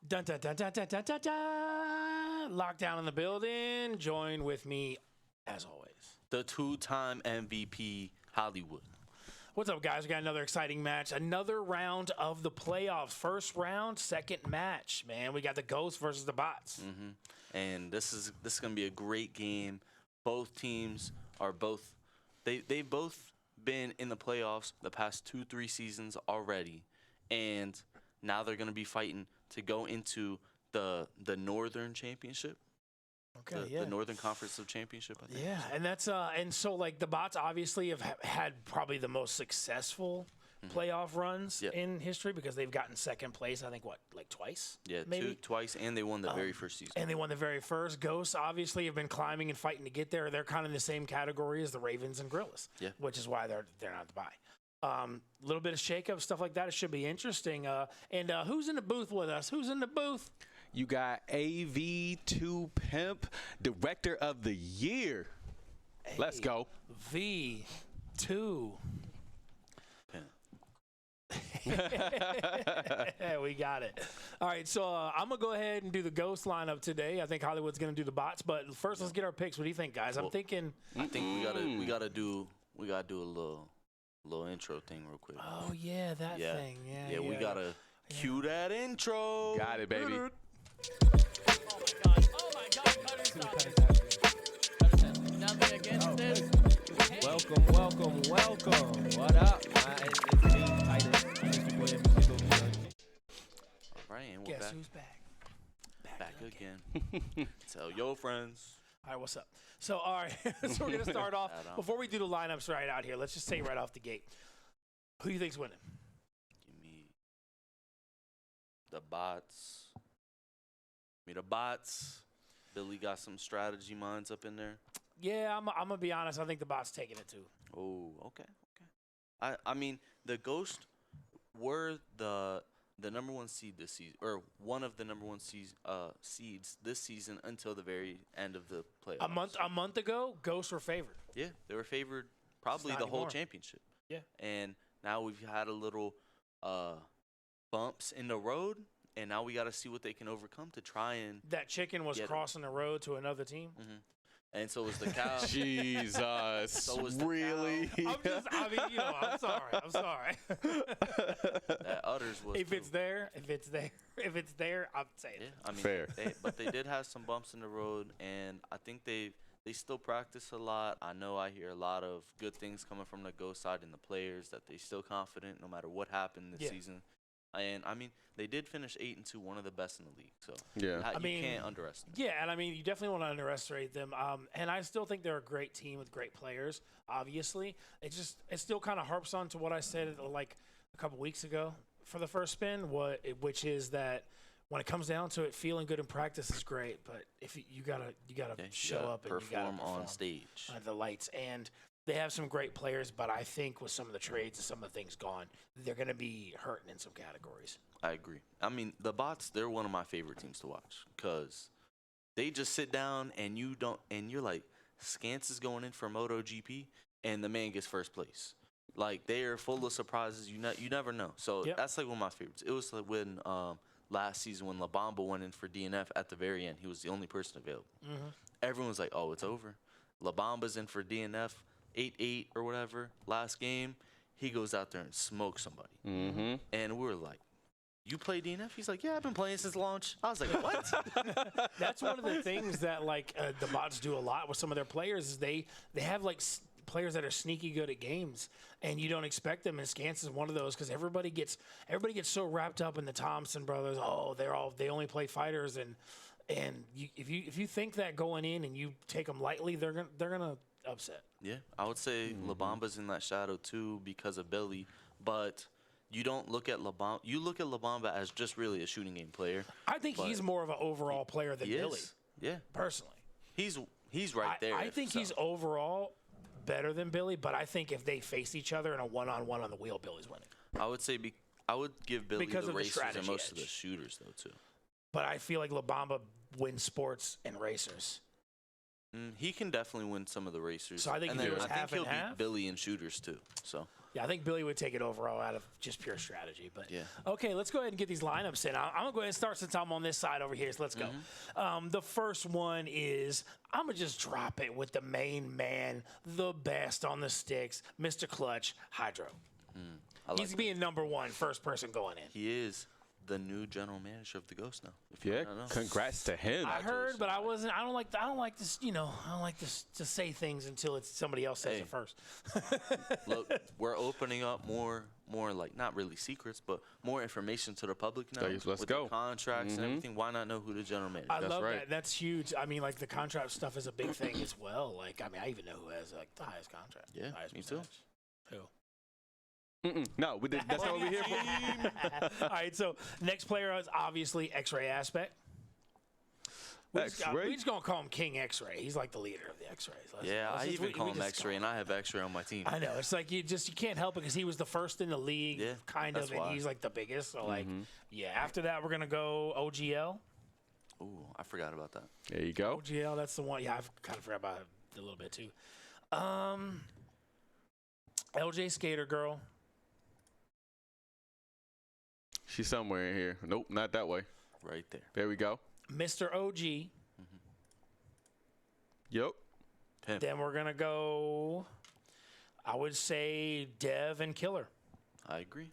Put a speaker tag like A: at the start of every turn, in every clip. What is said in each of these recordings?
A: Dun, dun, dun, dun, dun, dun, dun, dun. Lockdown in the building. Join with me, as always,
B: the two-time MVP Hollywood.
A: What's up, guys? We got another exciting match. Another round of the playoffs. First round, second match. Man, we got the Ghosts versus the Bots.
B: And this is going to be a great game. Both teams are they've both been in the playoffs the past 2-3 seasons already, and now they're going to be fighting to go into the Northern Championship.
A: Okay,
B: the Northern Conference of Championship, I think.
A: Yeah, and that's and so like the Bots obviously have had probably the most successful playoff runs in history because they've gotten second place. I think like twice.
B: Yeah,
A: maybe
B: twice, and they won the very first season.
A: And they won the very first. Ghosts obviously have been climbing and fighting to get there. They're kind of in the same category as the Ravens and Gorillas. Yeah, which is why they're not the buy. A little bit of shakeup, stuff like that. It should be interesting. And who's in the booth with us? Who's in the booth?
C: You got AV2 Pimp, Director of the Year. Let's go.
A: V2. We got it. All right, so I'm going to go ahead and do the Ghost lineup today. I think Hollywood's going to do the Bots. But first, let's get our picks. What do you think, guys?
B: Well,
A: I think
B: we gotta do a little intro thing real quick.
A: Oh, yeah, that thing. Yeah,
B: we got to cue that intro.
C: Got it, baby.
A: Oh my God,
D: Nothing against this.
E: Welcome. What up? It's me, Titus. Mr. Boy,
B: All right, and we're
A: Guess
B: back.
A: who's back?
B: Back again. Tell your friends.
A: All right, what's up? So, all right, so we're going to start off. Before we do the lineups right out here, let's just say right off the gate, who do you think's winning?
B: Give me the Bots. The Bots. Billy got some strategy minds up in there.
A: Yeah, I'm going to be honest. I think the Bots taking it too.
B: Oh, okay. I mean, the Ghosts were the number one seed this season, or one of the number one seeds this season until the very end of the playoffs.
A: A month ago, Ghosts were favored.
B: Yeah, they were favored probably the whole championship.
A: Yeah.
B: And now we've had a little bumps in the road, and now we got to see what they can overcome to try and.
A: That chicken was crossing the road to another team.
B: And so was the cow.
C: Jesus.
B: So was the
C: really?
B: cow.
A: I'm sorry.
B: That udders was.
A: If it's there, I'll say it.
B: Yeah, I mean,
C: fair.
B: But they did have some bumps in the road, and I think they still practice a lot. I know I hear a lot of good things coming from the Ghost side and the players, that they still confident no matter what happened this season. And, I mean, they did finish 8-2, one of the best in the league. So, you can't underestimate.
A: Yeah, and, I mean, you definitely want to underestimate them. And I still think they're a great team with great players, obviously. It still kind of harps on to what I said, like, a couple weeks ago for the first spin, which is that when it comes down to it, feeling good in practice is great. But if you gotta show up and
B: perform,
A: you gotta perform
B: on stage.
A: The lights. And they have some great players, but I think with some of the trades and some of the things gone, they're going to be hurting in some categories.
B: I agree. I mean, the Bots, they're one of my favorite teams to watch because they just sit down and you're like, Scance is going in for MotoGP and the man gets first place. Like, they are full of surprises. You never know. So that's like one of my favorites. It was like when last season when La Bamba went in for DNF at the very end. He was the only person available. Everyone was like, oh, it's over. La Bamba's in for DNF. 8-8 or whatever, last game, he goes out there and smokes somebody. And we were like, you play DNF? He's like, yeah, I've been playing since launch. I was like, what?
A: That's one of the things that, like, the Bots do a lot with some of their players is they have, like, players that are sneaky good at games, and you don't expect them, and Scance is one of those because everybody gets so wrapped up in the Thompson brothers. Oh, they only play fighters, and if you think that going in and you take them lightly, they're gonna upset.
B: Yeah, I would say La Bamba's in that shadow too because of Billy, but you don't look at La Bamba. You look at La Bamba as just really a shooting game player.
A: I think he's more of an overall player than Billy.
B: Yeah,
A: personally,
B: he's right there.
A: I think he's overall better than Billy, but I think if they face each other in a one-on-one on the wheel, Billy's winning.
B: I would say I would give Billy
A: because
B: the
A: of
B: racers
A: the
B: and most
A: edge.
B: of the shooters though too.
A: But I feel like La Bamba wins sports and racers.
B: He can definitely win some of the racers.
A: So I think
B: and
A: if
B: then
A: it was
B: I think
A: half
B: he'll
A: and half?
B: beat Billy in shooters too. So
A: Yeah, I think Billy would take it overall out of just pure strategy. But
B: Yeah.
A: okay, let's go ahead and get these lineups in. I'm gonna go ahead and start since I'm on this side over here. So let's go. The first one is I'm gonna just drop it with the main man, the best on the sticks, Mr. Clutch, Hydro. He's being number one, first person going in.
B: He is the new general manager of the Ghost now. If you
C: Yeah,
B: don't know.
C: congrats to him.
A: I heard, but I don't like this. You know, I don't like this to say things until it's somebody else says
B: Hey.
A: it first.
B: Look, we're opening up more like not really secrets, but more information to the public now.
C: Let's
B: with
C: go.
B: The contracts and everything. Why not know who the general manager?
A: I
B: is?
A: love
C: right.
A: that. That's huge. I mean, like the contract stuff is a big thing as well. Like, I mean, I even know who has like the highest contract.
B: Yeah,
A: highest
B: me too.
A: percentage. Who?
C: No, that's not what we're here for.
A: All right. So next player is obviously X-Ray Aspect. We're
C: X-Ray?
A: just gonna call him King X-Ray. He's like the leader of the X-Rays.
B: Yeah, I even call him
A: just
B: X-Ray, and I have X-Ray on my team.
A: I know. It's like you can't help it because he was the first in the league,
B: Yeah,
A: kind
B: that's
A: of, and
B: why.
A: he's like the biggest. So like, yeah. After that, we're gonna go OGL.
B: Ooh, I forgot about that.
C: There you go.
A: OGL, that's the one. Yeah, I've kind of forgot about it a little bit too. LJ Skater Girl.
C: She's somewhere in here. Nope, not that way.
B: Right there.
C: There we go.
A: Mr. OG.
C: Yep.
B: Pimp.
A: Then we're gonna go. I would say Dev and Killer.
B: I agree.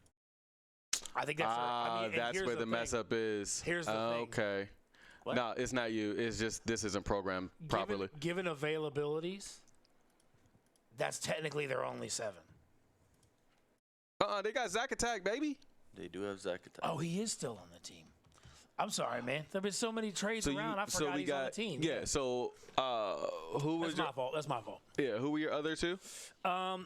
A: I think that's. I mean, and
C: That's
A: here's
C: where the
A: thing.
C: mess up is.
A: Here's the thing.
C: Okay.
B: What?
C: No, it's not you. It's just this isn't programmed properly.
A: Given availabilities, that's technically their only 7.
C: They got Zack Attack, baby.
B: They do have Zach Attack.
A: Oh, he is still on the team. I'm sorry, man. There've been so many trades around. I forgot
C: we
A: he's
C: got
A: on the team.
C: Yeah. So who was
A: That's my fault. That's my fault.
C: who were your other two?
A: I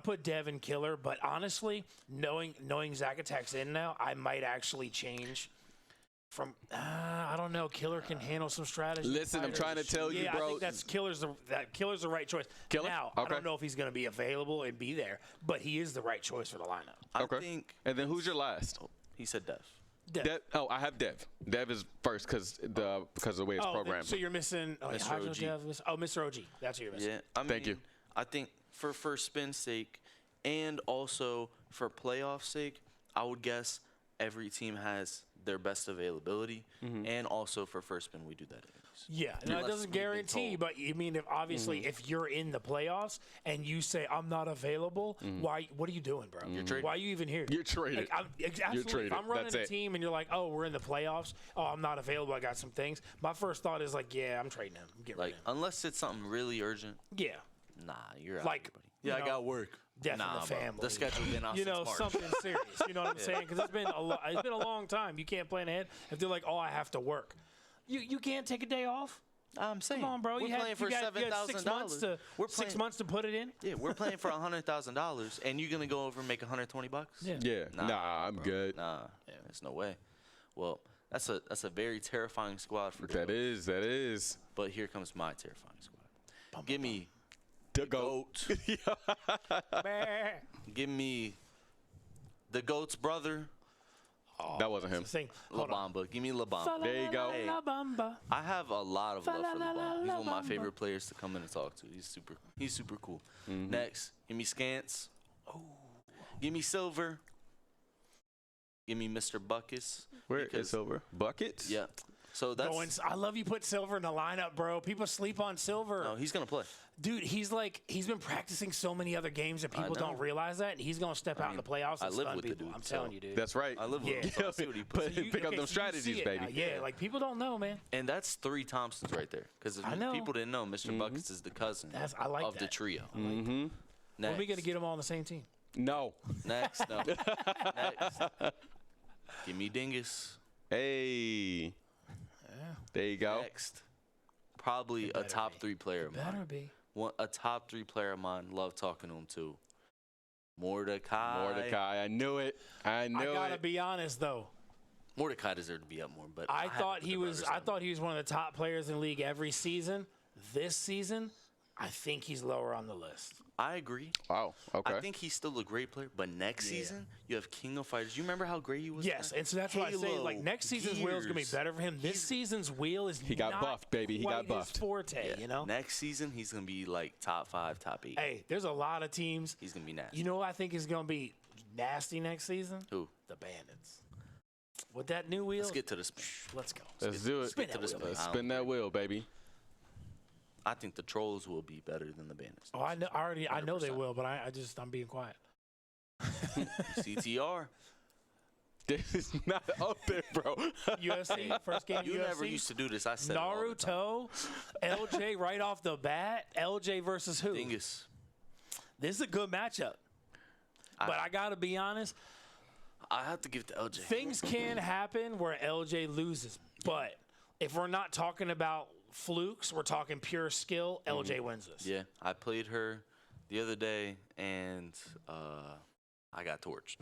A: put Dev and Killer, but honestly, knowing Zack Attack's in now, I might actually change from. I don't know. Killer can handle some strategy.
C: Listen, I'm trying to tell you,
A: Yeah,
C: bro.
A: I think that's Killer's the right choice.
C: Killer?
A: Now, I
C: Okay.
A: don't know if he's going to be available and be there, but he is the right choice for the lineup.
B: I
C: Okay.
B: think
C: And then who's your last?
B: he said Dev.
A: Dev.
C: Dev. Oh, I have Dev. Dev is first because of the way it's programmed.
A: So you're missing
B: Mr.
A: Hydro
B: OG.
A: Dev. Mr. OG. That's who you're missing.
B: Yeah, I mean,
C: Thank you.
B: I think for first spin's sake, and also for playoff sake, I would guess every team has their best availability, and also for first spin, we do that anyways.
A: Yeah, now it
B: Unless
A: doesn't
B: we've been
A: guarantee,
B: told.
A: but you mean if obviously if you're in the playoffs and you say I'm not available, why? What are you doing, bro? You're
B: traded.
A: Why are you even here?
C: You're traded.
A: Like, absolutely.
C: traded.
A: If I'm running
C: That's
A: a
C: it.
A: team and you're like, oh, we're in the playoffs. Oh, I'm not available. I got some things. My first thought is like, yeah, I'm trading him. I'm getting
B: Like,
A: rid of him.
B: unless it's something really urgent,
A: Yeah,
B: nah, you're out.
A: Like,
B: buddy.
A: you
B: Yeah, I
A: know,
B: got work.
A: death
B: Nah,
A: in the
B: bro.
A: family.
B: The schedule been out
A: you
B: since
A: know,
B: March.
A: something serious. You know what I'm saying? Because it's been a long time. You can't plan ahead. If they're like, oh, I have to work, you can't take a day off.
B: I'm saying,
A: Come on, bro.
B: We're
A: You had
B: playing for
A: you had
B: $7,000.
A: 6 months to
B: We're
A: 6
B: playing-
A: months to put it in.
B: Yeah, we're playing for $100,000, and you're gonna go over and make $120?
C: Yeah. Nah, I'm good.
B: Nah, there's no way. Well, that's a very terrifying squad for
C: That
B: Joe.
C: is.
B: But here comes my terrifying squad. Give me
C: The GOAT.
B: give me the GOAT's brother,
C: That wasn't him.
A: Sing.
B: La
A: Hold on.
B: Bamba. Give me La Bamba.
C: There you go.
B: Hey.
A: La Bamba.
B: I have a lot of love for La Bamba. He's one of my
A: Bamba.
B: favorite players to come in and talk to. He's super cool. Next, give me Scants. Oh. Give me Silver. Give me Mr. Buckets.
C: Where
B: because-
C: is Silver? Buckets?
B: Yeah. So that's
A: I love you put Silver in the lineup, bro. People sleep on Silver.
B: no, he's gonna play.
A: Dude, he's been practicing so many other games that people
B: know.
A: don't realize that. And he's going to step out in the playoffs
B: I
A: and
B: live
A: stun
B: with the
A: people.
B: dude,
A: I'm
B: so-
A: telling you, dude.
C: That's right.
B: I live with
A: Yeah.
B: him, so I see what he puts.
C: Pick up them
A: so you
C: strategies,
A: see it
C: baby.
A: now. Yeah, like people don't know, man.
B: And that's 3 Thompsons right there. Because
A: I know.
B: people didn't know, Mr. Buckets is the cousin
A: I like
B: of the
A: that.
B: trio.
C: Mm-hmm.
A: When
B: Next,
A: are we going to get them all on the same team?
C: No.
B: next, no. Next, give me Dingus.
C: Hey. There you go.
B: Next, probably a
A: better
B: top
A: be.
B: 3 player of
A: Better
B: mine.
A: be.
B: A top 3 player of mine. Love talking to him too. Mordecai.
C: Mordecai. I knew it. I
A: I
C: knew
A: got to
C: it.
A: be honest, though.
B: Mordecai deserved to be up more, but
A: I
B: had to
A: thought
B: put
A: he
B: the
A: was.
B: Brothers
A: I
B: on.
A: thought he was one of the top players in the league every season. This season, I think he's lower on the list.
B: I agree.
C: Wow. Okay.
B: I think he's still a great player, but next season you have King of Fighters. You remember how great he was?
A: Yes, and so that's why I say like next season's wheel is gonna be better for him. This season's wheel is
C: He got
A: not
C: buffed, baby. He got
A: quite his
C: buffed.
A: forte, you know.
B: Next season he's gonna be like top 5, top 8.
A: Hey, there's a lot of teams.
B: He's gonna be nasty.
A: You know who I think is gonna be nasty next season?
B: Who?
A: The Bandits. With that new wheel.
B: Let's get to the spin.
A: Let's go.
C: Let's do it.
A: Spin
B: to
A: that
B: the
A: wheel.
B: spin.
C: Let's spin that wheel, baby.
B: I think the Trolls will be better than the Bandits.
A: Oh, I know. I know they
B: 100%.
A: will, but I'm being quiet.
B: CTR.
C: This is not up there, bro.
A: UFC first game.
B: You
A: UFC.
B: never used to do this. I said it all the time.
A: Naruto, LJ right off the bat. LJ versus who?
B: Dingus.
A: This is a good matchup. But I gotta be honest,
B: I have to give it to LJ.
A: things can happen where LJ loses. But if we're not talking about flukes, we're talking pure skill, LJ wins this.
B: Yeah, I played her the other day, and I got torched.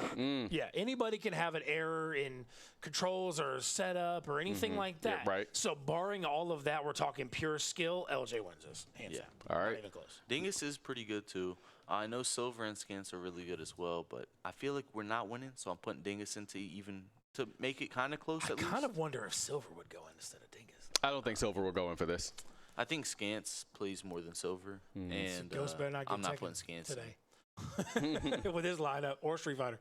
A: Yeah, anybody can have an error in controls or setup or anything like that.
C: Yeah, right.
A: So barring all of that, we're talking pure skill, LJ wins this. Hands
B: Yeah.
A: down.
C: All right.
A: Not even close.
B: Dingus is pretty good, too. I know Silver and Scans are really good as well, but I feel like we're not winning, so I'm putting Dingus into even to make it kind of close
A: I
B: at least.
A: kind of wonder if Silver would go in instead of Dingus.
C: I don't think Silver will go in for this.
B: I think Scans plays more than Silver, and
A: Ghost better not get
B: I'm not
A: taken
B: putting Scans in.
A: today. With his lineup or Street Fighter.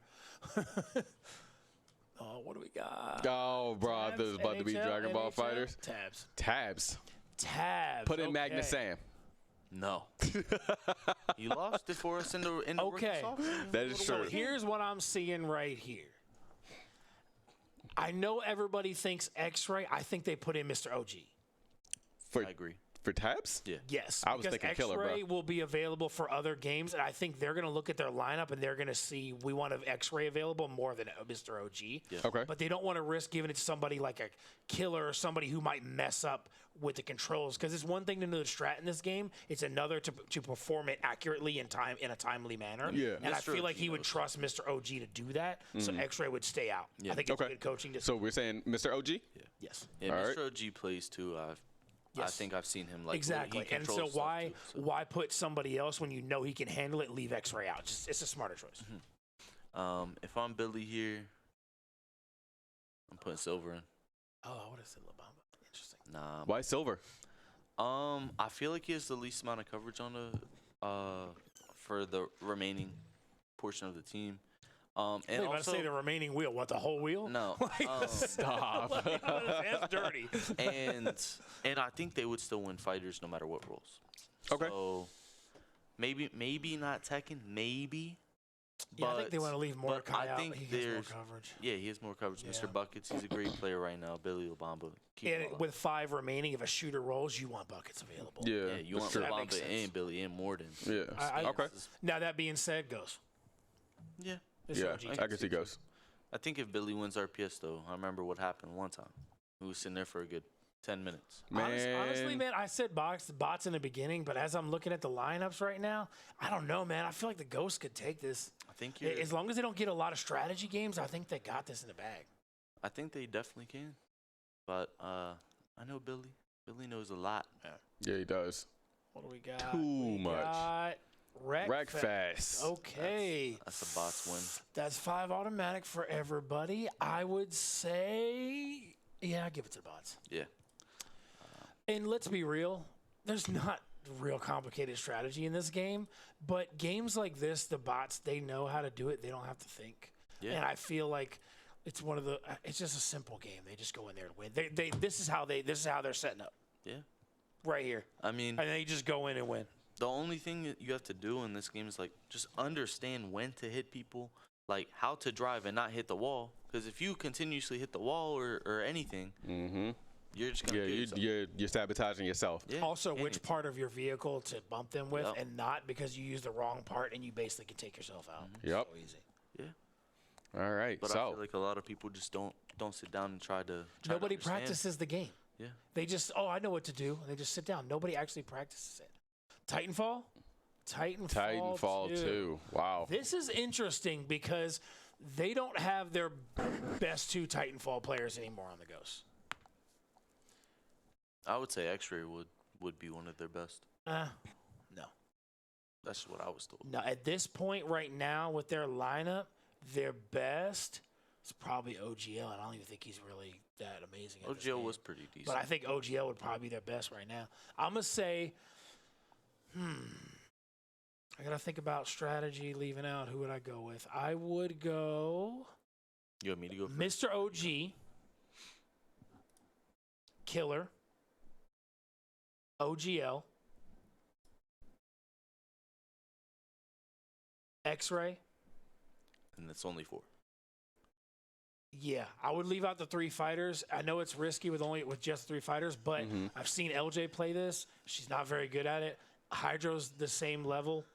A: Oh, what do we got?
C: Oh, bro, this is about to be
A: NHL,
C: Dragon Ball
A: NHL?
C: Fighters.
A: Tabs.
C: Tabs.
A: Tabs.
C: Put in
A: okay.
C: Magnus Sam.
B: No. You lost it for us in the rookie
A: Okay.
B: software.
C: That is
A: So
C: true.
A: here's what I'm seeing right here. I know everybody thinks X-Ray. I think they put in Mr. OG.
C: For
B: I agree.
C: for Tabs?
B: Yeah.
A: Yes,
C: I was
A: because
C: thinking killer, bro.
A: X-Ray will be available for other games, and I think they're going to look at their lineup and they're going to see we want an X-Ray available more than Mr. OG.
B: Yeah.
C: Okay.
A: But they don't want to risk giving it to somebody like a killer or somebody who might mess up with the controls. Because it's one thing to know the strat in this game; it's another to perform it accurately in a timely manner.
C: Yeah.
A: And I
B: Mr.
A: feel like
B: OG
A: he would
B: knows.
A: trust Mr. OG to do that, so X-Ray would stay out.
B: Yeah.
A: I think it's
C: Okay.
A: good coaching.
C: So we're saying Mr. OG?
A: Yes.
B: Yeah,
C: All
B: Mr.
C: right.
B: OG plays too. I
A: Yes.
B: think I've seen him like
A: Exactly.
B: he
A: And so
B: controls stuff
A: why
B: too, so.
A: why put somebody else when you know he can handle it? Leave X-Ray out. Just it's a smarter choice.
B: If I'm Billy here, I'm putting Silver in.
A: Oh, I would have said Labamba. Interesting.
B: Nah.
C: Why Silver?
B: I feel like he has the least amount of coverage on the for the remaining portion of the team. And
A: Hey, about to
B: also
A: say the remaining wheel. What, the whole wheel?
B: no.
C: Stop.
A: That's dirty.
B: and I think they would still win fighters no matter what roles.
C: Okay.
B: So maybe not Tekken, maybe.
A: Yeah, I think they
B: but-
A: want to leave
B: but
A: Mordecai
B: I
A: out.
B: think
A: He gets more
B: there's-
A: coverage.
B: Yeah, he has more coverage.
A: Yeah.
B: Mr. Buckets, he's a great player right now. Billy Labamba. Keep him
A: And
B: alive.
A: with 5 remaining, if a shooter rolls, you want buckets available.
C: Yeah.
B: Yeah, you
C: that's
B: want
C: true.
A: That makes
B: Labamba
A: sense.
B: and Billy and Morden.
C: Yeah. Okay.
A: Now, that being said, goes.
B: Yeah.
A: Mr.
C: Yeah,
A: OG.
C: I can see Ghost.
B: I think if Billy wins RPS, though, I remember what happened one time. We was sitting there for a good 10 minutes.
A: Honestly, man, I said bots in the beginning, but as I'm looking at the lineups right now, I don't know, man. I feel like the Ghost could take this.
B: I think you're.
A: As long as they don't get a lot of strategy games, I think they got this in the bag.
B: I think they definitely can. But I know Billy. Billy knows a lot.
C: Yeah, he does.
A: What do we got?
C: Too
A: We
C: much.
A: got
C: Wreckfest.
A: Okay.
B: That's a bots win.
A: That's 5 automatic for everybody. I would say, yeah, I'll give it to the bots.
B: Yeah.
A: And let's be real, there's not real complicated strategy in this game, but games like this, the bots, they know how to do it. They don't have to think.
B: Yeah.
A: And I feel like it's it's just a simple game. They just go in there to win. This is how they're setting up.
B: Yeah.
A: Right here.
B: I mean,
A: And they just go in and win.
B: the only thing that you have to do in this game is like just understand when to hit people, like how to drive and not hit the wall. Because if you continuously hit the wall or anything, you're just gonna
C: Yeah,
B: kill yourself.
C: you're sabotaging yourself.
B: Yeah.
A: Also,
B: and
A: which
B: it's-
A: part of your vehicle to bump them with
B: Yep.
A: and not because you use the wrong part and you basically can take yourself out.
C: Yep.
A: So easy.
B: Yeah.
C: All right.
B: But I
C: So
B: feel like a lot of people just don't sit down and try to.
A: Nobody
B: understand.
A: practices the game.
B: Yeah.
A: They just, I know what to do. And they just sit down. Nobody actually practices it. Titanfall?
C: Titanfall 2. Wow.
A: This is interesting because they don't have their best 2 Titanfall players anymore on the Ghost.
B: I would say X-Ray would be one of their best. That's what I was told.
A: Now, at this point right now with their lineup, their best is probably OGL, and I don't even think he's really that amazing. At this
B: OGL
A: game.
B: was pretty decent.
A: But I think OGL would probably be their best right now. I'm going to say, I got to think about strategy, leaving out. Who would I go with? I would go
B: You want me to go first?
A: Mr. OG, Killer, OGL, X-Ray.
B: And it's only 4.
A: Yeah, I would leave out the 3 fighters. I know it's risky with just 3 fighters, but I've seen LJ play this. She's not very good at it. Hydro's the same level.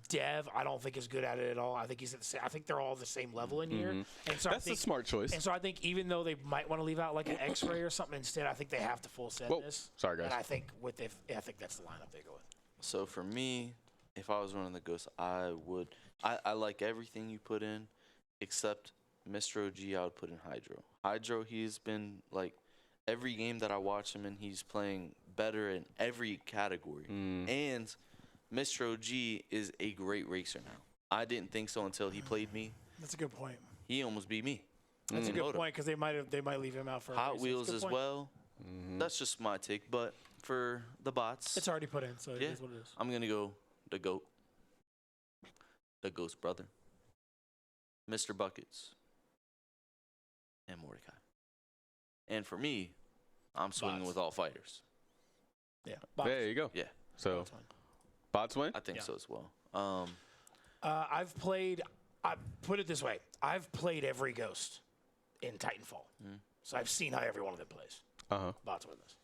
A: Dev, I don't think is good at it at all. I think he's at the same. I think they're all the same level in here. And so
C: That's a smart choice.
A: And so I think even though they might want to leave out like an X-ray or something instead, I think they have to full set this.
C: Sorry, guys.
A: And I think I think that's the lineup they go with.
B: So for me, if I was running the Ghost, I would. I like everything you put in, except Mr. OG. I would put in Hydro. Hydro, he's been like every game that I watch him in, he's playing better in every category. And Mr. OG is a great racer now. I didn't think so until he played me.
A: That's a good point.
B: He almost beat me.
A: That's a good point because they might leave him out for a
B: Hot
A: reason.
B: Wheels
A: It's a
B: as
A: good point.
B: well. That's just my take. But for the bots,
A: It's already put in, so it
B: Yeah.
A: is what it is.
B: I'm gonna go the GOAT, the Ghost brother, Mr. Buckets, and Mordecai. And for me, I'm swinging
A: Bots.
B: with all fighters.
A: Yeah.
C: There you go.
B: Yeah,
C: So
A: Bots win.
C: bots win.
B: I think
A: Yeah.
B: so as well.
A: I put it this way. I've played every Ghost in Titanfall. So I've seen how every one of them plays. Bots win this.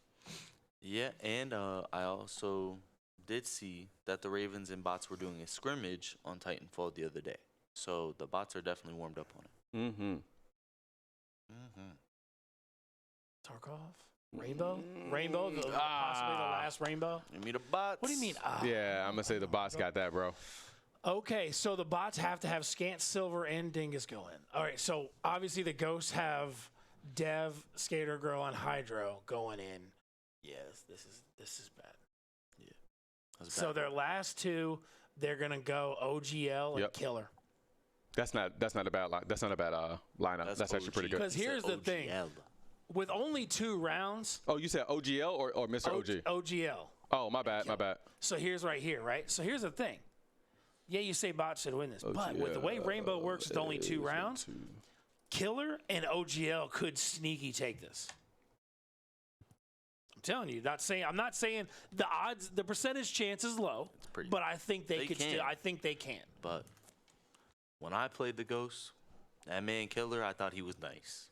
B: Yeah, and I also did see that the Ravens and bots were doing a scrimmage on Titanfall the other day. So the bots are definitely warmed up on it.
A: Tarkov? Rainbow? Rainbow? Possibly the last Rainbow?
B: Give me the bots.
A: What do you mean?
C: Yeah, I'm gonna say the bots got that, bro.
A: Okay, so the bots have to have Scant, Silver, and Dingus go in. All right, so obviously the Ghosts have Dev, Skater Girl, and Hydro going in. Yes, this is bad.
B: That's
A: So
B: bad.
A: their last 2, they're gonna go OGL and
C: Yep.
A: Killer.
C: That's not a bad line. That's not a bad lineup. That's actually pretty good.
A: Because
B: He said
A: here's the thing.
B: OGL.
A: With only 2 rounds,
C: Oh, you said OGL or Mr. OG?
A: OGL.
C: Oh, my bad. My bad.
A: So here's right here, right? So here's the thing. Yeah, you say bots should win this, but with the way Rainbow works with only 2 rounds, Killer and OGL could sneaky take this. I'm telling you, I'm not saying the odds, the percentage chance is low,
B: pretty-
A: but I think they could
B: can.
A: still. I think they can.
B: But when I played the Ghost, that man Killer, I thought he was nice.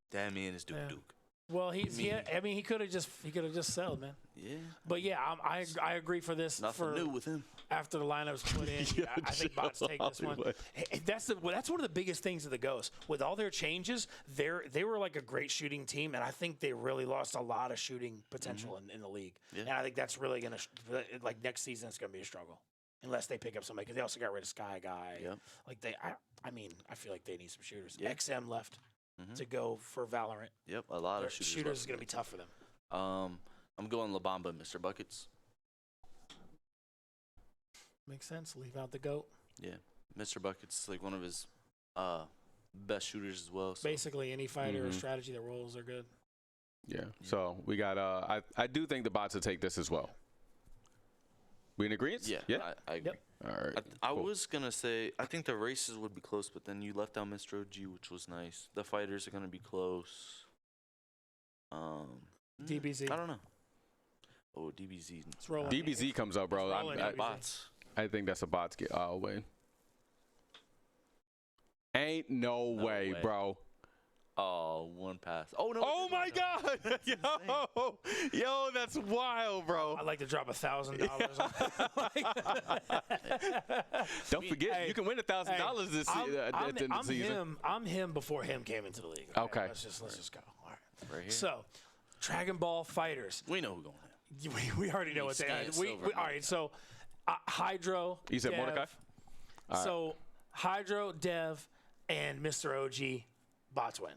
B: That man is Duke
A: Yeah.
B: Duke.
A: Well, I mean, he could have just sold, man.
B: Yeah.
A: But yeah, I agree for this.
B: Nothing new with him.
A: After the lineup's put in, I think bots take this one.
C: Hollywood.
A: Hey, that's one of the biggest things of the Ghosts. With all their changes, they were like a great shooting team, and I think they really lost a lot of shooting potential in the league.
B: Yeah.
A: And I think that's really gonna like next season it's gonna be a struggle unless they pick up somebody because they also got rid of Sky Guy.
B: Yep.
A: Like I mean, I feel like they need some shooters.
B: Yeah.
A: XM left to go for Valorant.
B: Yep, a lot
A: Their
B: of shooters.
A: shooters is gonna be tough for them.
B: I'm going La Bamba and Mr. Buckets.
A: Makes sense. Leave out the GOAT.
B: Yeah, Mr. Buckets is like one of his best shooters as well. So.
A: Basically, any fighter or strategy that rolls are good.
C: Yeah. So we got. I do think the bots will take this as well. We in agreement?
B: Yeah,
C: Yeah.
B: I agree.
A: Yep.
C: All right.
B: I
C: cool.
B: was gonna say I think the races would be close, but then you left out Mr. OG, which was nice. The fighters are gonna be close.
A: DBZ.
B: I don't know. Oh, DBZ.
A: It's rolling.
C: DBZ comes up, bro.
A: rolling, DBZ.
B: Bots.
C: I think that's a bots get win. Ain't no way,
B: way.
C: bro.
B: Oh, one pass. Oh no.
C: Oh my God, yo, that's wild, bro.
A: I'd like to drop $1,000.
C: Don't forget,
A: Hey,
C: you can win $1,000 this at the end of the season.
A: I'm him before him came into the league. All right,
C: Okay.
A: let's just go. All right.
B: Right here.
A: So, Dragon Ball Fighters.
B: We know who going in.
A: We already know what they are.
B: Scant Silver,
A: All right. So, Hydro.
C: You said
A: Dev.
C: Mordecai? All right.
A: So, Hydro, Dev, and Mr. OG bots win.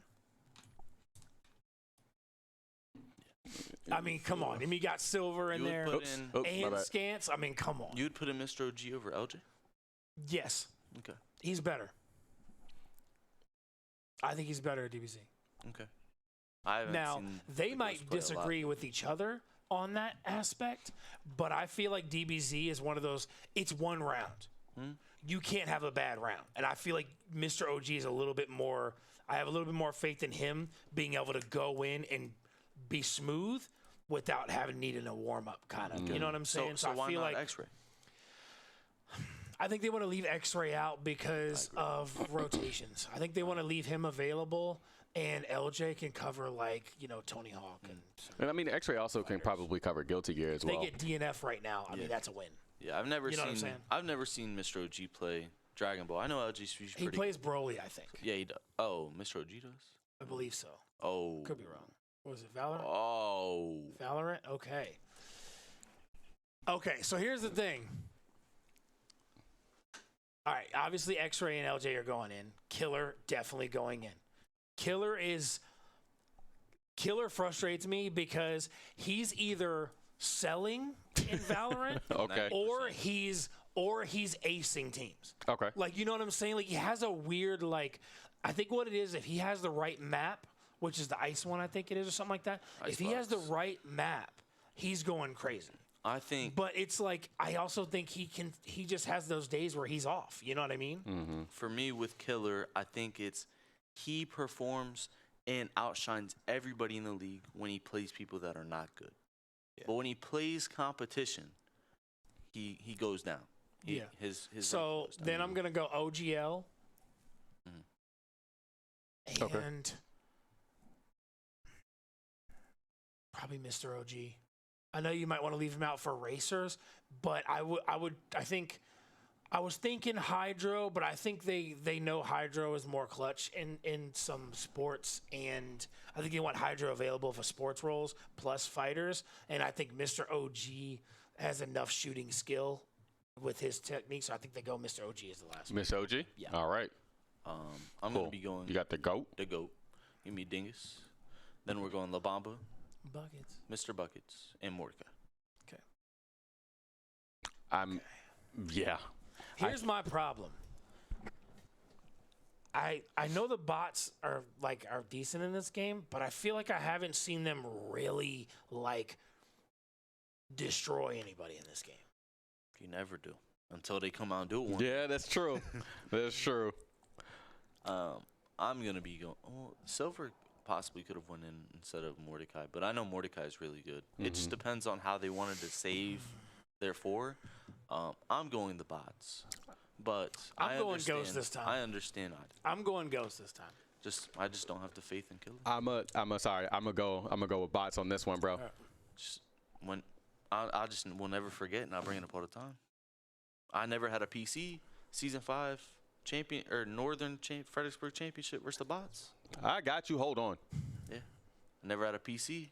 A: I mean, come on. I mean, you got Silver in
B: You would
A: there
B: put in,
A: and
C: my bad.
A: Scants. I mean, come on.
B: you'd put in Mr. OG over LJ?
A: Yes,
B: Okay.
A: he's better. I think he's better at DBZ.
B: Okay. I haven't
A: Now,
B: seen
A: they
B: the
A: might
B: Ghost play a lot.
A: disagree with each other on that aspect, but I feel like DBZ is one of those, it's one round. You can't have a bad round. And I feel like Mr. OG is a little bit more, I have a little bit more faith in him being able to go in and be smooth without having needing a warm-up kind of. You know what I'm saying?
B: So
A: I
B: why
A: feel
B: not
A: like
B: X-Ray?
A: I think they want to leave X-Ray out because of rotations. I think they want to leave him available, and LJ can cover like Tony Hawk, and
C: And I mean, X-Ray also can probably cover Guilty Gear as
A: they
C: well.
A: get DNF right now. I mean, that's a win.
B: Yeah, I've never
A: You know what I'm
B: seen.
A: saying?
B: I've never seen Mr. OG play Dragon Ball. I know LG's
A: He
B: pretty.
A: plays Broly, I think.
B: Yeah, he does. Oh, Mr. OG does.
A: I believe so.
B: Oh.
A: Could be wrong. What was it, Valorant?
B: Oh.
A: Valorant? Okay. Okay, so here's the thing. All right, obviously X-Ray and LJ are going in. Killer definitely going in. Killer frustrates me because he's either selling in Valorant
C: Okay.
A: or he's acing teams.
C: Okay.
A: Like, you know what I'm saying? Like, he has a weird, like, I think what it is, if he has the right map, which is the ice one, I think it is, or something like that. If he has the right map, he's going crazy.
B: I think
A: But it's like, I also think he just has those days where he's off. You know what I mean?
B: for me with Killer, I think it's he performs and outshines everybody in the league when he plays people that are not good. But when he plays competition, he goes down. His
A: So
B: rank goes down.
A: then I'm going to go OGL.
C: Okay.
A: And probably Mr. OG. I know you might want to leave him out for racers, but I was thinking Hydro, but I think they know Hydro is more clutch in some sports, and I think they want Hydro available for sports roles plus fighters, and I think Mr. OG has enough shooting skill with his technique, so I think they go Mr. OG as the last one.
C: Miss OG?
A: Yeah.
C: All right.
B: I'm
C: Cool.
B: gonna be going
C: You got the GOAT?
B: the GOAT. Give me Dingus. Then we're going La Bamba,
A: Buckets.
B: Mr. Buckets, and Mordecai.
C: Yeah.
A: Here's my problem. I know the bots are decent in this game, but I feel like I haven't seen them really destroy anybody in this game.
B: You never do until they come out and do it one.
C: Yeah, that's true. That's true.
B: I'm gonna be going. Oh, Silver possibly could have won in instead of Mordecai, but I know Mordecai is really good. It just depends on how they wanted to save their four. I'm going the bots, but
A: I'm going Ghost this time.
B: I understand.
A: I'm going Ghost this time.
B: I just don't have the faith in Killer.
C: I'm gonna go with bots on this one, bro.
B: Just when I just will never forget, and I bring it up all the time. I never had a PC season 5 champion or Fredericksburg championship versus the bots.
C: I got you. Hold on.
B: Yeah, I never had a PC.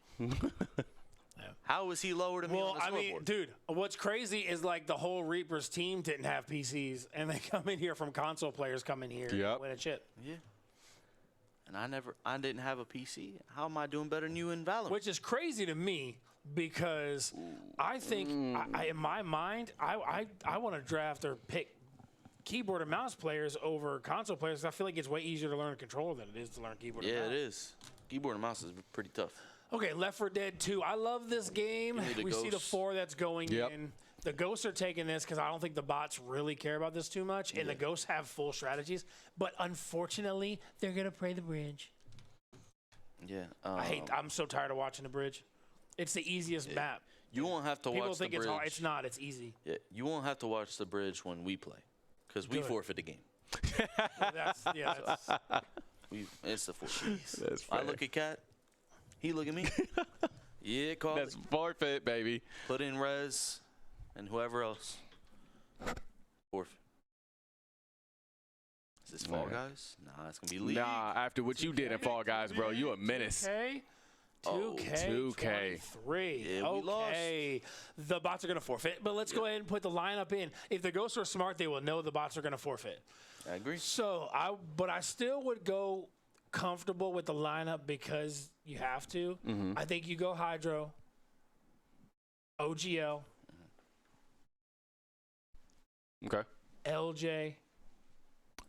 B: How was he lower than me
A: Well,
B: on the
A: I mean,
B: scoreboard?
A: dude, what's crazy is the whole Reapers team didn't have PCs, and they come in here from console players come in here
C: Yep.
A: and win a chip.
B: Yeah. And I didn't have a PC. How am I doing better than you in Valorant?
A: Which is crazy to me because I think in my mind, I want to draft or pick keyboard and mouse players over console players 'cause I feel like it's way easier to learn a controller than it is to learn keyboard and
B: Yeah,
A: mouse.
B: it is. Keyboard and mouse is pretty tough.
A: Okay, Left 4 Dead 2. I love this game.
B: Give me the
A: We see the
B: ghosts.
A: 4 that's going
C: Yep.
A: in. The ghosts are taking this because I don't think the bots really care about this too much, and the ghosts have full strategies. But unfortunately, they're gonna play the bridge.
B: Yeah.
A: I'm so tired of watching the bridge. It's the easiest map.
B: You won't have to
A: People
B: watch
A: think
B: the
A: it's
B: bridge.
A: hard. It's not. It's easy.
B: Yeah, you won't have to watch the bridge when we play, because we
A: Good.
B: forfeit the game.
A: That's
B: It's the forfeit.
C: That's
B: I
C: fair.
B: look at Cat. He look at me. Yeah, call
C: That's
B: it.
C: forfeit, baby.
B: Put in Rez and whoever else. Forfeit. Is this Fall Guys? Nah, it's gonna be League.
C: Nah, after what you did in Fall Guys, bro, you a menace.
A: 2K?
B: Oh,
C: 2K.
A: 23.
B: Yeah, we lost.
A: Okay. The bots are going to forfeit, but let's go ahead and put the lineup in. If the ghosts are smart, they will know the bots are going to forfeit.
B: I agree.
A: So, I still would go comfortable with the lineup because you have to. I think you go Hydro. OGL,
C: Okay.
A: LJ,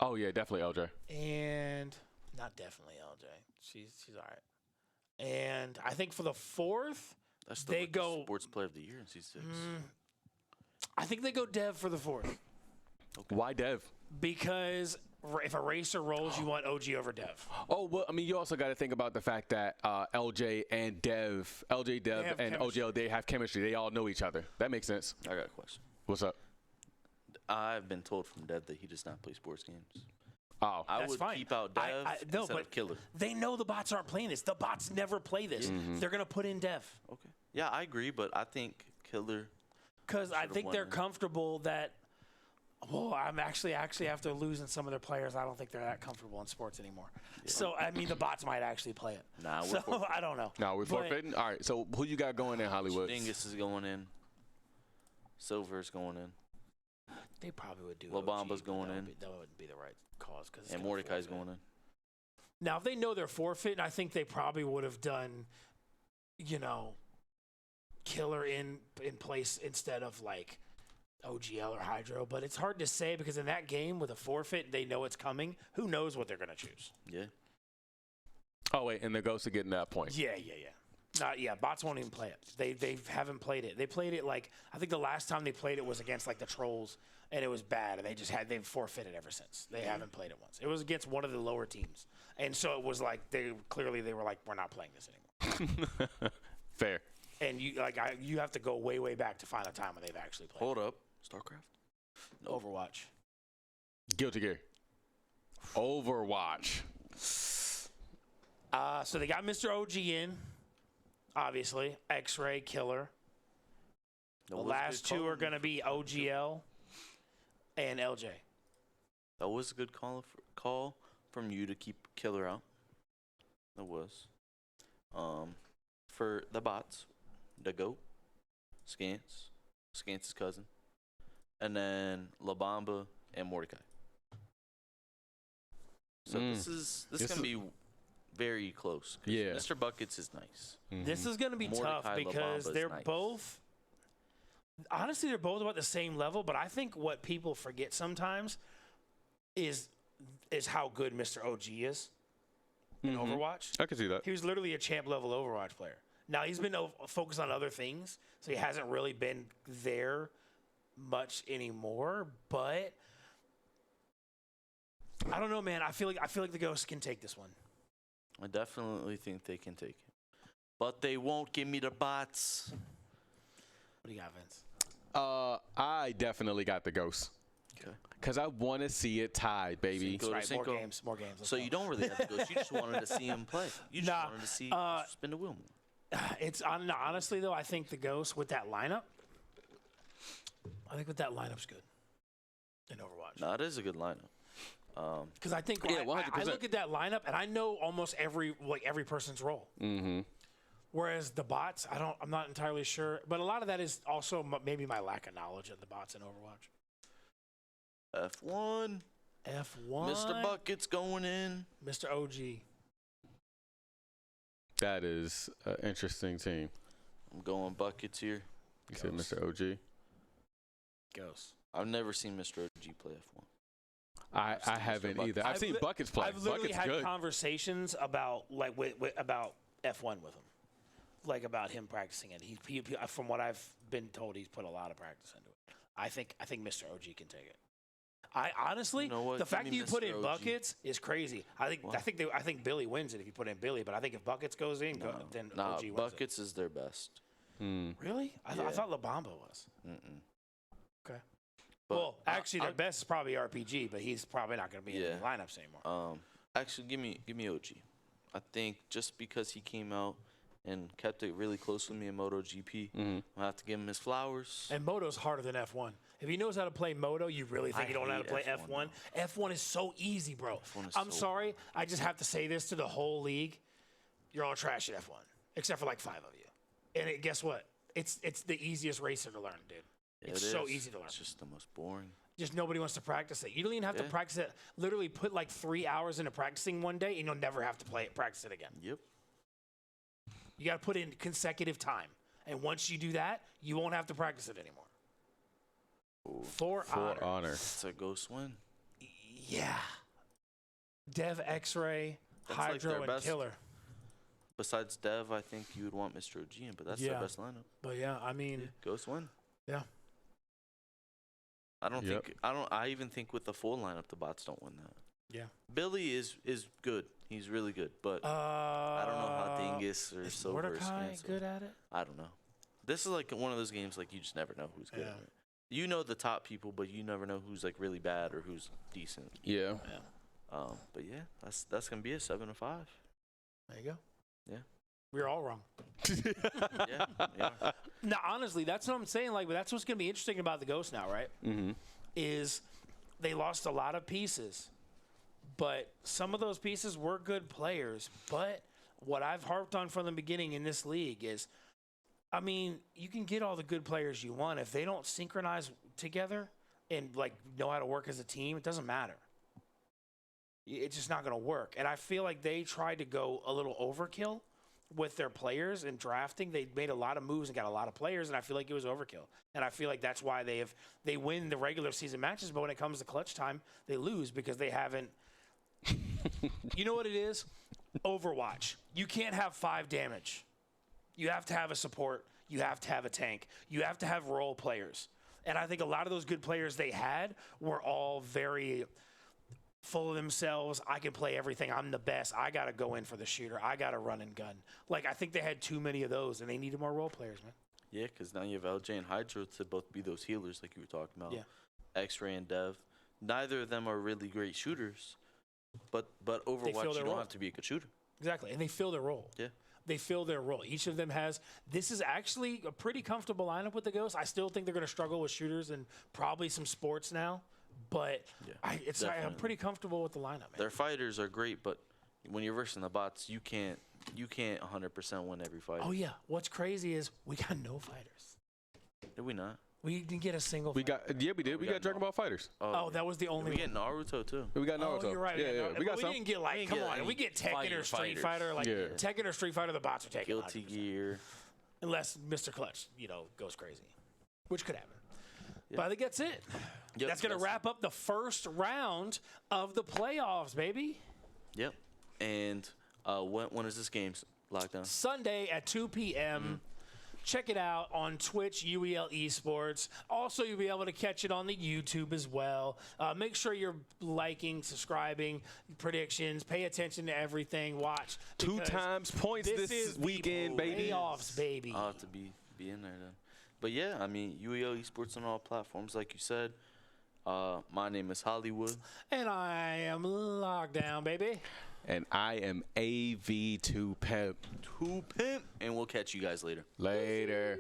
C: Oh yeah, definitely LJ.
A: and not definitely LJ. She's all right. And I think for the fourth,
B: That's
A: they
B: the
A: go.
B: Sports Player of the Year in C6.
A: I think they go Dev for the fourth
C: Why Dev?
A: because if a racer rolls, you want OG over Dev.
C: Oh well, I mean, you also got to think about the fact that LJ, Dev,
A: have
C: and
A: chemistry.
C: OGL, they have chemistry. They all know each other. That makes sense.
B: I got a question.
C: What's up?
B: I've been told from Dev that he does not play sports games.
C: Oh,
B: I
A: That's
B: would
A: fine.
B: keep out Dev
A: No,
B: instead
A: but
B: of Killer.
A: they know the bots aren't playing this. The bots never play this. They're gonna put in Dev
B: Okay. Yeah, I agree, but I think Killer.
A: because I
B: Should've
A: think they're
B: won.
A: comfortable that. Well, I'm actually after losing some of their players, I don't think they're that comfortable in sports anymore. So I mean, the bots might actually play it.
B: Nah, we're
A: so
B: forfeiting.
A: I don't know.
C: now we're
A: But
C: forfeiting. All right. So who you got going in Hollywood?
B: Dingus is going in. Silver's going in.
A: They probably would do.
B: Lobamba's
A: OG, but
B: going
A: that would
B: in.
A: be- That wouldn't be the right cause because
B: And Mordecai's going in.
A: Now, if they know they're forfeiting, I think they probably would have done, Killer in place instead of like OGL or Hydro. But it's hard to say because in that game with a forfeit, they know it's coming. Who knows what they're going to choose?
B: Yeah.
C: Oh wait, and the Ghosts are getting that point.
A: Yeah. Bots won't even play it. They haven't played it. They played it like I think the last time they played it was against like the Trolls, and it was bad. And they've forfeited ever since. They haven't played it once. It was against one of the lower teams, and so it was like they were like, we're not playing this anymore.
C: Fair.
A: And you have to go way back to find a time when they've actually played.
B: Hold up. StarCraft?
A: Overwatch.
C: Guilty Gear. Overwatch.
A: So they got Mr. OG in, obviously. X-Ray, Killer. The last two are going to be OGL and LJ.
B: That was a good call from you to keep Killer out. That was. For the bots, the GOAT, Scance's cousin, and then La Bamba and Mordecai. So this is gonna be very close. 'Cause
C: Yeah.
B: Mr. Buckets is nice.
A: This is going to be
B: Mordecai,
A: tough because
B: Lobamba's
A: they're
B: nice.
A: both. Honestly, they're both about the same level, but I think what people forget sometimes is how good Mr. OG is in Overwatch.
C: I can see that.
A: He was literally a champ level Overwatch player. Now he's been focused on other things, so he hasn't really been there much anymore. But I don't know, man. I feel like the Ghosts can take this one.
B: I definitely think they can take it, but they won't give me the bots.
A: What do you got, Vince?
C: I definitely got the Ghosts.
B: Okay.
C: Because I want to see it tied, baby.
B: Go to
A: Right, more
B: Cinco.
A: games. Let's
B: So
A: go.
B: you don't really have to go. You just wanted to see him play. You just
A: Nah,
B: wanted to see spin the wheel more.
A: Honestly though, I think the Ghosts with that lineup. I think with that lineup's good in Overwatch.
B: No, it is a good lineup.
A: Because I think
C: Yeah,
A: I
C: 100%.
A: look at that lineup and I know almost every person's role.
C: Mm-hmm.
A: Whereas the bots, I'm not entirely sure. But a lot of that is also maybe my lack of knowledge of the bots in Overwatch.
B: F1.
A: F1.
B: Mr. Bucket's going in.
A: Mr. OG.
C: That is an interesting team.
B: I'm going Buckets here.
C: You said
A: Ghosts.
C: Mr. OG.
A: Ghosts.
B: I've never seen Mr. OG play F1.
C: I haven't
B: Buckets.
C: either. I've seen Buckets play.
A: I've literally
C: Buckets
A: had
C: good.
A: conversations about about F1 with him, like about him practicing it. He from what I've been told, he's put a lot of practice into it. I think Mr. OG can take it. I honestly,
B: You know what?
A: the
B: Give
A: fact
B: me
A: that you put
B: Mr.
A: in
B: OG.
A: Buckets is crazy. I think Billy wins it if you put in Billy, but I think if Buckets goes in, then
B: Nah,
A: OG wins
B: Buckets is their best.
A: it. Really? I
B: Yeah.
A: thought La Bamba was.
B: Mm-mm.
A: Okay.
B: But
A: Well, actually,
B: I,
A: their best is probably RPG, but he's probably not going to be in
B: Yeah.
A: the lineups anymore.
B: Actually, give me OG. I think just because he came out and kept it really close with me in MotoGP, I have to give him his flowers.
A: And Moto's harder than F1. If he knows how to play Moto, you really think
B: I
A: you don't know how to
B: hate
A: play
B: F1,
A: F1? F1 is so easy, bro.
B: F1 is
A: I'm
B: so
A: sorry. I just have to say this to the whole league. You're all trash at F1, except for like 5 of you. And guess what? It's the easiest racer to learn, dude.
B: Yeah,
A: It's
B: it
A: so
B: is.
A: easy to learn.
B: It's just the most boring.
A: Just nobody wants to practice it. You don't even have to
B: Yeah.
A: practice it. Literally put like 3 hours into practicing one day, and you'll never have to practice it again.
B: Yep.
A: You got to put in consecutive time. And once you do that, you won't have to practice it anymore. For honor.
B: It's a ghost win.
A: Yeah. Dev, X-Ray,
B: That's like
A: Hydro,
B: their
A: and
B: best.
A: Killer.
B: Besides Dev, I think you would want Mr. OG in, but that's their best lineup.
A: But yeah, I mean,
B: Ghost win.
A: yeah.
B: I even think with the full lineup, the bots don't win that.
A: Yeah.
B: Billy is good. He's really good, but I don't know how Dingus or
A: is
B: Silver is
A: Mordecai
B: canceled.
A: good at it?
B: I don't know. This is like one of those games like you just never know who's good
A: Yeah.
B: at it. You know the top people, but you never know who's like really bad or who's decent.
C: Yeah.
B: But yeah, that's gonna be a 7-5.
A: There you go.
B: Yeah.
A: We're all wrong.
B: Yeah.
A: Now, honestly, that's what I'm saying. Like, but that's what's going to be interesting about the Ghost now, right?
C: Mm-hmm.
A: Is they lost a lot of pieces, but some of those pieces were good players. But what I've harped on from the beginning in this league is, I mean, you can get all the good players you want. If they don't synchronize together and, like, know how to work as a team, it doesn't matter. It's just not going to work. And I feel like they tried to go a little overkill with their players and drafting. They made a lot of moves and got a lot of players, and I feel like it was overkill. And I feel like that's why they win the regular season matches, but when it comes to clutch time, they lose because they haven't. You know what it is? Overwatch. You can't have 5 damage. You have to have a support. You have to have a tank. You have to have role players. And I think a lot of those good players they had were all very full of themselves. I can play everything. I'm the best. I got to go in for the shooter. I got to run and gun. Like, I think they had too many of those, and they needed more role players, man.
B: Yeah, because now you have LJ and Hydro to both be those healers like you were talking about.
A: Yeah.
B: X-Ray and Dev. Neither of them are really great shooters, but Overwatch, you don't have to be a good shooter.
A: Exactly, and they fill their role.
B: Yeah.
A: They fill their role. Each of them has – this is actually a pretty comfortable lineup with the Ghosts. I still think they're going to struggle with shooters and probably some sports now. But
B: Yeah,
A: I'm pretty comfortable with the lineup, man.
B: Their fighters are great, but when you're versing the bots, you can't 100% win every fight.
A: Oh, yeah. What's crazy is we got no fighters.
B: Did we not?
A: We didn't get a single
C: We
A: fighter.
C: did. We got Dragon Ball Fighters.
A: Oh, that was the only
B: We
A: one.
B: get Naruto, too.
C: We got Naruto.
A: Oh, you're right.
C: Yeah. We got
A: we
C: some.
A: didn't get, like, come on. We get Tekken or Street
B: fighters.
A: Fighter. Like,
C: Yeah.
A: Tekken or Street Fighter, the bots are taking
B: Guilty
A: 100%.
B: Gear.
A: Unless Mr. Clutch, goes crazy, which could happen.
B: Yeah.
A: But I think that's it.
B: Yep,
A: That's going to wrap up the first round of the playoffs, baby.
B: Yep. And when is this game locked down?
A: Sunday at 2 p.m. Check it out on Twitch, UEL Esports. Also, you'll be able to catch it on the YouTube as well. Make sure you're liking, subscribing, predictions. Pay attention to everything. Watch.
C: 2 times points this weekend, baby.
A: Playoffs, baby.
B: I'll have to be in there then. But yeah, I mean, UEL Esports on all platforms, like you said. My name is Hollywood.
A: And I am locked down, baby.
C: And I am AV2 Pep.
B: And we'll catch you guys later.
C: Later.